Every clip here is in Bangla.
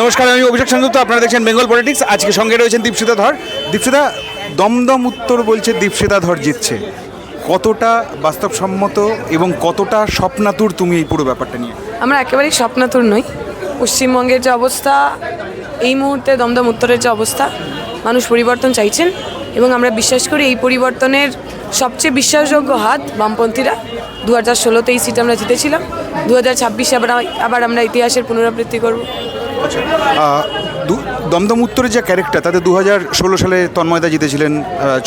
নমস্কার, আমি অভিষেক সেনগুপ্ত। আপনারা দেখছেন বেঙ্গল পলিটিক্স। আজকে সঙ্গে রয়েছেন দীপশিতা ধর। দীপশিতা, দমদম উত্তর বলছে দীপশিতা ধর জিতছে, কতটা বাস্তবসম্মত এবং কতটা স্বপ্নাতুর তুমি এই পুরো ব্যাপারটা নিয়ে? আমরা একেবারেই স্বপ্নাতুর নই। পশ্চিমবঙ্গের যে অবস্থা, এই মুহূর্তে দমদম উত্তরের যে অবস্থা, মানুষ পরিবর্তন চাইছেন এবং আমরা বিশ্বাস করি এই পরিবর্তনের সবচেয়ে বিশ্বাসযোগ্য হাত বামপন্থীরা। 2016-তে এই সিট আমরা জিতেছিলাম, 2026-এ আবার আমরা ইতিহাসের পুনরাবৃত্তি করব। আচ্ছা, দমদম উত্তরের যে ক্যারেক্টার, তাতে 2016 সালে তন্ময়দা জিতেছিলেন,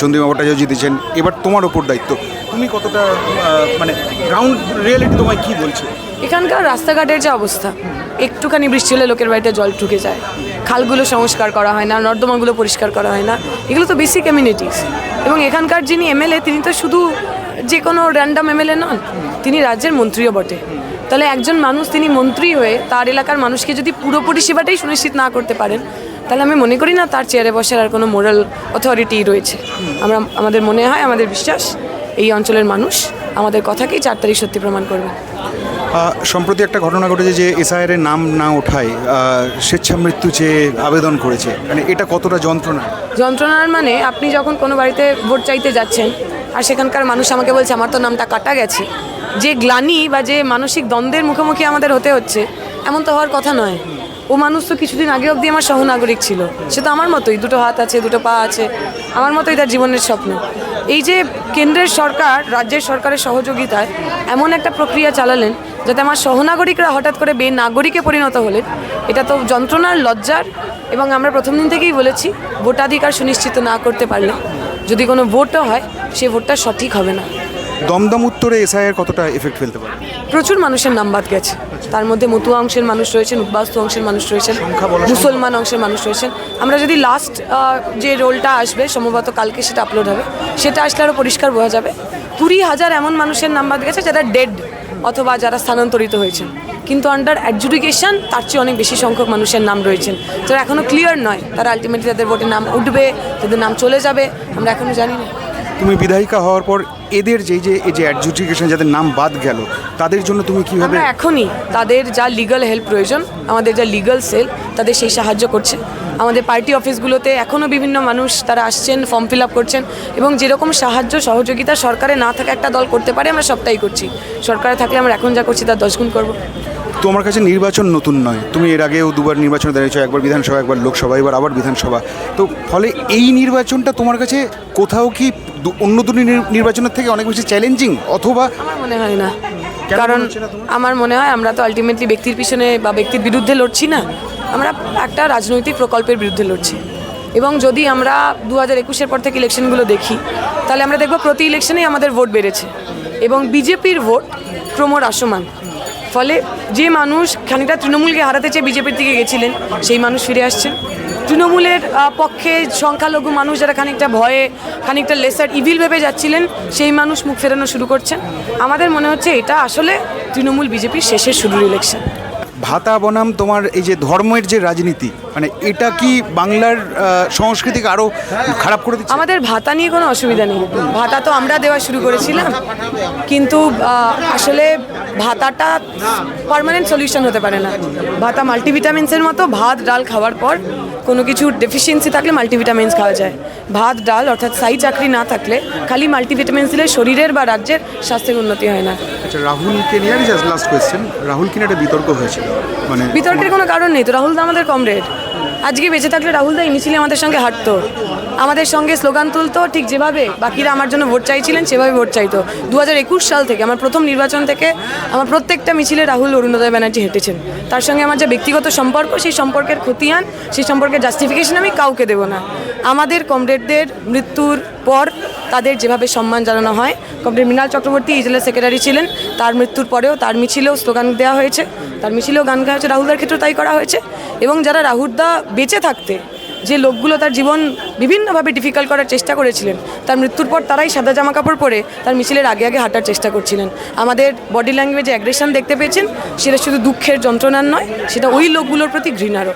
চন্দ্রিমা ভট্টাচার্য জিতেছেন, এবার তোমার ওপর দায়িত্ব। তুমি কতটা মানে গ্রাউন্ড রিয়েলিটি তোমায় কী বলছে? এখানকার রাস্তাঘাটের যে অবস্থা, একটুখানি বৃষ্টি হলে লোকের বাড়িতে জল ঢুকে যায়, খালগুলো সংস্কার করা হয় না, নর্দমাগুলো পরিষ্কার করা হয় না, এগুলো তো বেসিক অ্যামিনিটিস। এবং এখানকার যিনি এমএলএ, তিনি তো শুধু যে কোনো র্যান্ডাম এমএলএ নন, তিনি রাজ্যের মন্ত্রীও বটে। তাহলে একজন মানুষ, তিনি মন্ত্রী হয়ে তার এলাকার মানুষকে যদি পুরো পরিষেবাটাই সুনিশ্চিত না করতে পারেন, তাহলে আমি মনে করি না তার চেয়ারে বসার আর কোনো মোরাল অথরিটি রয়েছে। আমাদের মনে হয়, আমাদের বিশ্বাস, এই অঞ্চলের মানুষ আমাদের কথাকেই 4 তারিখ সত্যি প্রমাণ করবে। সম্প্রতি একটা ঘটনা ঘটেছে যে এসআইআর এর নাম না ওঠায় স্বেচ্ছা মৃত্যু চেয়ে আবেদন করেছে, মানে এটা কতটা যন্ত্রণার মানে আপনি যখন কোনো বাড়িতে ভোট চাইতে যাচ্ছেন আর সেখানকার মানুষ আমাকে বলছে আমার তো নামটা কাটা গেছে, যে গ্লানি বা যে মানসিক দ্বন্দ্বের মুখোমুখি আমাদের হতে হচ্ছে, এমন তো হওয়ার কথা নয়। ও মানুষ তো কিছুদিন আগে অবধি আমার সহনাগরিক ছিল, সে তো আমার মতোই, দুটো হাত আছে, দুটো পা আছে, আমার মতোই তার জীবনের স্বপ্ন। এই যে কেন্দ্রের সরকার রাজ্যের সরকারের সহযোগিতায় এমন একটা প্রক্রিয়া চালালেন যাতে আমার সহনাগরিকরা হঠাৎ করে বেনাগরিকে পরিণত হলেন, এটা তো যন্ত্রণার, লজ্জার। এবং আমরা প্রথম দিন থেকেই বলেছি, ভোটাধিকার সুনিশ্চিত না করতে পারলে যদি কোনো ভোটও হয়, সে ভোটটা সঠিক হবে না। দমদম উত্তরে এসআইআর কতটা এফেক্ট ফেলতে পারে? প্রচুর মানুষের নাম বাদ গেছে, তার মধ্যে মতুয়া অংশের মানুষ রয়েছেন, উদ্বাস্তু অংশের মানুষ রয়েছেন, মুসলমান অংশের মানুষ রয়েছেন। আমরা যদি লাস্ট যে রোলটা আসবে, সম্ভবত কালকে সেটা আপলোড হবে, সেটা আসলে আরও পরিষ্কার বোঝা যাবে। 20,000 এমন মানুষের নাম বাদ গেছে যারা ডেড অথবা যারা স্থানান্তরিত হয়েছেন, কিন্তু আন্ডার অ্যাডজুডিকেশন তার চেয়ে অনেক বেশি সংখ্যক মানুষের নাম রয়েছেন যারা এখনও ক্লিয়ার নয়, তারা আলটিমেটলি তাদের ভোটে নাম উঠবে, তাদের নাম চলে যাবে, আমরা এখনও জানি না। তুমি বিধায়িকা হওয়ার পর এদের এই যে অ্যাডজুডিকেশন যাদের নাম বাদ গেল, তাদের জন্য তুমি কীভাবে? আমরা এখনই তাদের যা লিগাল হেল্প প্রয়োজন, আমাদের যা লিগাল সেল তাদের সেই সাহায্য করছে। আমাদের পার্টি অফিসগুলোতে এখনও বিভিন্ন মানুষ তারা আসছেন, ফর্ম ফিল আপ করছেন, এবং যেরকম সাহায্য সহযোগিতা সরকারে না থাকা একটা দল করতে পারে, আমরা সবটাই করছি। সরকারে থাকলে আমরা এখন যা করছি তার 10 গুণ করবো। তোমার কাছে নির্বাচন নতুন নয়, তুমি এর আগেও 2বার নির্বাচনে দাঁড়িয়েছো, একবার বিধানসভা, একবার লোকসভা, এবার আবার বিধানসভা। তো ফলে এই নির্বাচনটা তোমার কাছে কোথাও কি অন্য দুটি নির্বাচনের থেকে অনেক বেশি চ্যালেঞ্জিং? অথবা আমার মনে হয় না, কারণ আমার মনে হয় আমরা তো আলটিমেটলি ব্যক্তির পিছনে বা ব্যক্তির বিরুদ্ধে লড়ছি না, আমরা একটা রাজনৈতিক প্রকল্পের বিরুদ্ধে লড়ছি। এবং যদি আমরা 2021-এর পর থেকে ইলেকশনগুলো দেখি, তাহলে আমরা দেখব প্রতি ইলেকশনেই আমাদের ভোট বেড়েছে এবং বিজেপির ভোট ক্রমহ্রাসমান। ফলে যে মানুষ খানিকটা তৃণমূলকে হারাতে চেয়ে বিজেপির দিকে গেছিলেন, সেই মানুষ ফিরে আসছেন। তৃণমূলের পক্ষে সংখ্যালঘু মানুষ যারা খানিকটা ভয়ে, খানিকটা লেসার ইভিল ভেবে যাচ্ছিলেন, সেই মানুষ মুখ ফেরানো শুরু করছেন। আমাদের মনে হচ্ছে এটা আসলে তৃণমূল বিজেপির শেষের শুরুর ইলেকশন। ভাতা বনাম তোমার এই যে ধর্মের যে রাজনীতি, মানে এটা কি বাংলার সংস্কৃতিকে আরও খারাপ করে দিচ্ছে? আমাদের ভাতা নিয়ে কোনো অসুবিধা নেই, ভাতা তো আমরা দেওয়া শুরু করেছিলাম, কিন্তু আসলে ভাতাটা পার্মানেন্ট সলিউশন হতে পারে না। ভাতা মাল্টিভিটামিন্সের মতো, ভাত ডাল খাওয়ার পর কোনো কিছু ডেফিসিয়েন্সি থাকলে মাল্টিভিটামিন্স খাওয়া যায়। ভাত ডাল অর্থাৎ স্থায়ী চাকরি না থাকলে খালি মাল্টিভিটামিন্স দিলে শরীরের বা রাজ্যের স্বাস্থ্যের উন্নতি হয় না। আচ্ছা, রাহুলকে নিয়ে লাস্ট কোয়েশ্চেন, রাহুল কিনা একটা বিতর্ক হয়েছিল, মানে বিতর্কের কোনো কারণ নেই তো। রাহুল দা আমাদের কমরেড, আজকে বেঁচে থাকলে রাহুল দা এই মিছিলে আমাদের সঙ্গে হাঁটতো, আমাদের সঙ্গে স্লোগান তুলতো, ঠিক যেভাবে বাকিরা আমার জন্য ভোট চাইছিলেন সেভাবে ভোট চাইতো। 2021 সাল থেকে, আমার প্রথম নির্বাচন থেকে, আমার প্রত্যেকটা মিছিলে রাহুল অরুণোদয় ব্যানার্জি হেঁটেছেন। তার সঙ্গে আমার যে ব্যক্তিগত সম্পর্ক, সেই সম্পর্কের খতিয়ান, সেই সম্পর্কের জাস্টিফিকেশন আমি কাউকে দেবো না। আমাদের কমরেডদের মৃত্যুর পর তাদের যেভাবে সম্মান জানানো হয়, কমরেড মৃণাল চক্রবর্তী ইজলের সেক্রেটারি ছিলেন, তার মৃত্যুর পরেও তার মিছিলেও স্লোগান দেওয়া হয়েছে, তার মিছিলেও গান গাওয়া হয়েছে, রাহুলদার ক্ষেত্রেও তাই করা হয়েছে। এবং যারা রাহুলদা বেঁচে থাকতে যে লোকগুলো তার জীবন বিভিন্নভাবে ডিফিকাল্ট করার চেষ্টা করেছিলেন, তার মৃত্যুর পর তারাই সাদা জামা কাপড় পরে তার মিছিলের আগে আগে হাঁটার চেষ্টা করছিলেন। আমাদের বডি ল্যাঙ্গুয়েজে অ্যাগ্রেশন দেখতে পেয়েছেন, সেটা শুধু দুঃখের যন্ত্রণার নয়, সেটা ওই লোকগুলোর প্রতি ঘৃণারও।